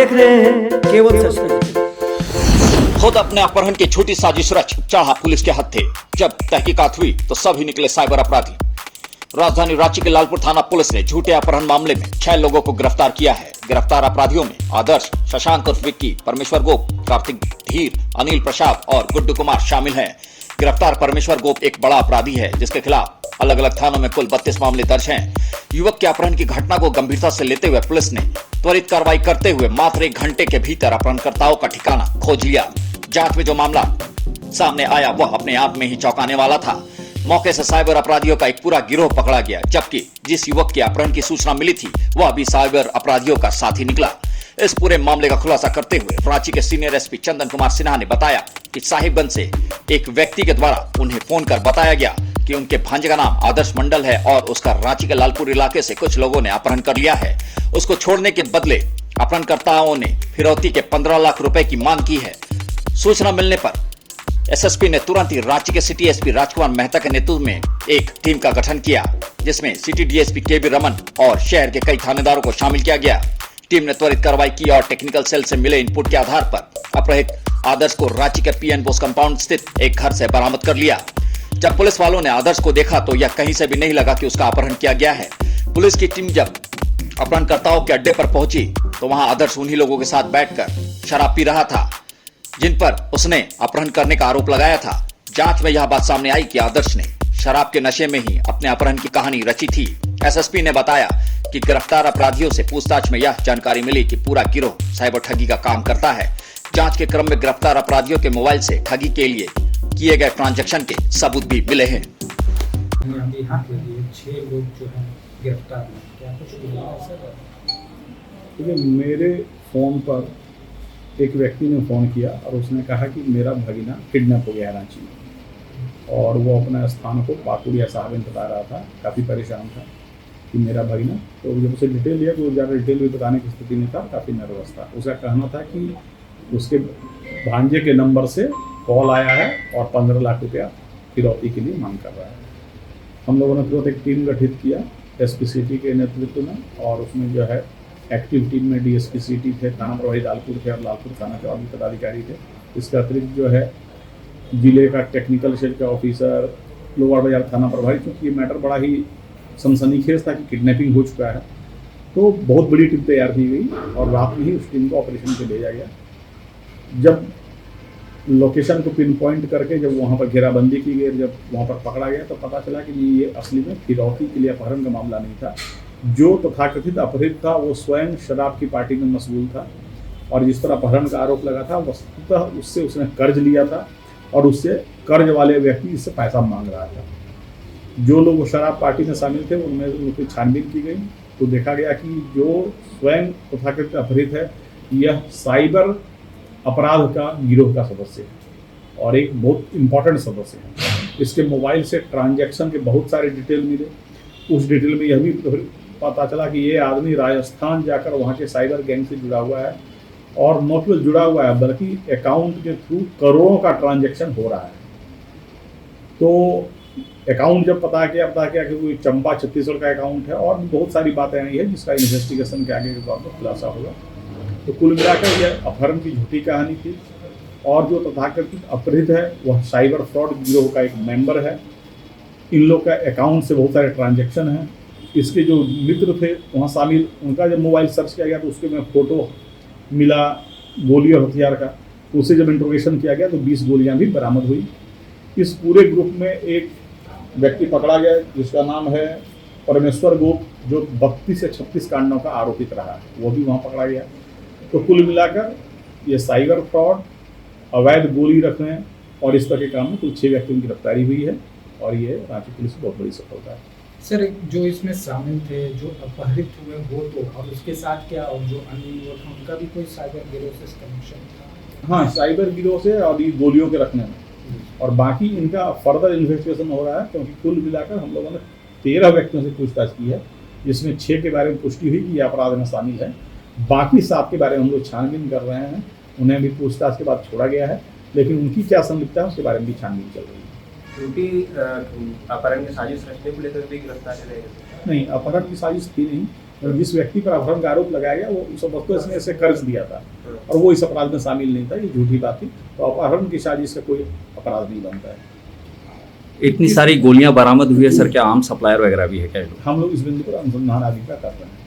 देख रहे हैं केवल सच तक। खुद अपने अपहरण की छोटी साजिश रच चढ़ा पुलिस के हत्थे। जब तहकीकात हुई तो सभी निकले साइबर अपराधी। राजधानी रांची के लालपुर थाना पुलिस ने झूठे अपहरण मामले में 6 लोगों को गिरफ्तार किया है। गिरफ्तार अपराधियों में आदर्श, शशांक उर्फ विक्की, परमेश्वर गोप, कार्तिक धीर, अनिल प्रसाद और गुड्डू कुमार शामिल हैं। गिरफ्तार परमेश्वर गोप एक बड़ा अपराधी है जिसके खिलाफ अलग अलग थानों में कुल 32 मामले दर्ज हैं। युवक के अपहरण की घटना को गंभीरता से लेते हुए पुलिस ने त्वरित कार्रवाई करते हुए मात्र 1 घंटे के भीतर अपहरणकर्ताओं का ठिकाना खोज लिया। जांच में जो मामला सामने आया वह अपने आप में ही चौंकाने वाला था। मौके से साइबर अपराधियों का एक पूरा गिरोह पकड़ा गया, जबकि जिस युवक के अपहरण की सूचना मिली थी वह भी साइबर अपराधियों का साथी निकला। इस पूरे मामले का खुलासा करते हुए रांची के सीनियर एसपी चंदन कुमार सिन्हा ने बताया कि साहिबगंज से एक व्यक्ति के द्वारा उन्हें फोन कर बताया गया कि उनके भांजे का नाम आदर्श मंडल है और उसका रांची के लालपुर इलाके से कुछ लोगों ने अपहरण कर लिया है। उसको छोड़ने के बदले अपहरणकर्ताओं ने फिरौती के 15 लाख रुपए की मांग की है। सूचना मिलने पर एसएसपी ने तुरंत ही रांची के सिटी एसपी राजकुमार मेहता के नेतृत्व में एक टीम का गठन किया, जिसमें सिटी डीएसपी केबी रमन और शहर के कई थानेदारों को शामिल किया गया। टीम ने त्वरित कार्रवाई की और टेक्निकल सेल से मिले इनपुट के आधार पर अपहृत आदर्श को रांची के पीएन बोस कंपाउंड स्थित एक घर से बरामद कर लिया। जब पुलिस वालों ने आदर्श को देखा तो यह कहीं से भी नहीं लगा कि उसका अपहरण किया गया है। पुलिस की टीम जब अपहरणकर्ताओं के अड्डे पर पहुंची तो वहां आदर्श उन्हीं लोगों के साथ बैठकर शराब पी रहा था जिन पर उसने अपहरण करने का आरोप लगाया था। जांच में यह बात सामने आई कि आदर्श ने शराब के नशे में ही अपने अपहरण की कहानी रची थी। एसएसपी ने बताया कि गिरफ्तार अपराधियों से पूछताछ में यह जानकारी मिली कि पूरा गिरोह साइबर ठगी का काम करता है। जांच के क्रम में गिरफ्तार अपराधियों के मोबाइल से ठगी के लिए किए गए ट्रांजैक्शन के सबूत भी मिले हैं। 6 लोग जो हैं गिरफ्तार हैं, क्या कुछ मिला है सर? मेरे फ़ोन पर एक व्यक्ति ने फ़ोन किया और उसने कहा कि मेरा भगीना किडनैप हो गया रांची में, और वो अपना स्थान को पाकुड़िया साहब बता रहा था। काफ़ी परेशान था कि मेरा भगीना, तो जब उसे डिटेल लिया तो वो ज़्यादा डिटेल भी बताने की स्थिति में था, काफ़ी नर्वस था। उसका कहना था कि उसके भांजे के नंबर से कॉल आया है और 15 लाख रुपया फिरौती के लिए मांग कर रहा है। हम लोगों ने तुरंत एक टीम गठित किया एसपी सिटी के नेतृत्व में, और उसमें जो है एक्टिव टीम में डीएसपी सिटी थे, थाना प्रभारी लालपुर थे और लालपुर थाना के और भी पदाधिकारी थे। इसके अतिरिक्त जो है जिले का टेक्निकल सेल का ऑफिसर, लोअर बाजार थाना प्रभारी, क्योंकि ये मैटर बड़ा ही सनसनीखेज था कि किडनैपिंग हो चुका है, तो बहुत बड़ी टीम तैयार की गई और रात में ही उस टीम को ऑपरेशन पे भेजा गया। जब लोकेशन को पिन पॉइंट करके जब वहाँ पर घेराबंदी की गई, जब वहाँ पर पकड़ा गया तो पता चला कि ये असली में फिरौती के लिए अपहरण का मामला नहीं था। जो तथाकथित अपहृत था वो स्वयं शराब की पार्टी में मशगूल था, और जिस पर अपहरण का आरोप लगा था वस्तुतः उससे उसने कर्ज लिया था और उससे कर्ज वाले व्यक्ति इससे पैसा मांग रहा था। जो लोग शराब पार्टी में शामिल थे उनमें उनकी छानबीन की गई तो देखा गया कि जो स्वयं तथाकथित अपहृत है यह साइबर अपराध का गिरोह का सदस्य है और एक बहुत इम्पोर्टेंट सदस्य है। इसके मोबाइल से ट्रांजैक्शन के बहुत सारे डिटेल मिले। उस डिटेल में यह भी पता चला कि ये आदमी राजस्थान जाकर वहाँ के साइबर गैंग से जुड़ा हुआ है, और न केवल जुड़ा हुआ है बल्कि अकाउंट के थ्रू करोड़ों का ट्रांजैक्शन हो रहा है। तो अकाउंट जब पता किया कि कोई चंबा छत्तीसगढ़ का अकाउंट है, और बहुत सारी बातें आई है जिसका इन्वेस्टिगेशन के आगे के तौर पर खुलासा होगा। तो कुल मिलाकर यह अपहरण की झूठी कहानी थी, और जो तथाकथित अपहृत है वह साइबर फ्रॉड गिरोह का एक मेंबर है। इन लोग का अकाउंट से बहुत सारे ट्रांजैक्शन हैं। इसके जो मित्र थे वहाँ शामिल, उनका जब मोबाइल सर्च किया गया तो उसके में फ़ोटो मिला गोली और हथियार का। उसे जब इंट्रोगेशन किया गया तो 20 गोलियां भी बरामद हुई। इस पूरे ग्रुप में एक व्यक्ति पकड़ा गया जिसका नाम है परमेश्वर गोप, जो 32 से 36 कांडों का आरोपित रहा है, वो भी वहाँ पकड़ा गया। तो कुल मिलाकर ये साइबर फ्रॉड, अवैध गोली रखने और इस तरह के काम में कुल 6 व्यक्तियों की गिरफ्तारी हुई है, और ये रांची पुलिस की बहुत बड़ी सफलता है। सर, जो इसमें शामिल थे, जो अपहृत हुए वो तो, और उसके साथ क्या, और जो अन्य लोग थे उनका भी कोई साइबर गिरोह से कनेक्शन था? हाँ, साइबर गिरोह से और ये गोलियों के रखने में, और बाकी इनका फर्दर इन्वेस्टिगेशन हो रहा है, क्योंकि कुल मिलाकर हम लोगों ने 13 व्यक्तियों से पूछताछ की है, जिसमें 6 के बारे में पुष्टि हुई कि ये अपराध में शामिल है। बाकी 7 के बारे में हम लोग छानबीन कर रहे हैं, उन्हें भी पूछताछ के बाद छोड़ा गया है, लेकिन उनकी क्या संलिप्तता है उसके बारे में भी छानबीन चल रही है। अपहरण की साजिश रचने को लेकर भी गिरफ्तार रहे? नहीं, अपहरण की साजिश थी नहीं, और जिस व्यक्ति पर अपहरण का आरोप लगाया गया वो उस वक्त इसने इसे कर्ज दिया था और वो इस अपराध में शामिल नहीं था, ये झूठी बात थी। तो अपहरण की साजिश का कोई अपराध नहीं बनता है। इतनी सारी गोलियां बरामद हुई है सर, क्या आम सप्लायर वगैरह भी है क्या? हम लोग इस बिंदु पर अनुसंधान आदि का कर रहे हैं।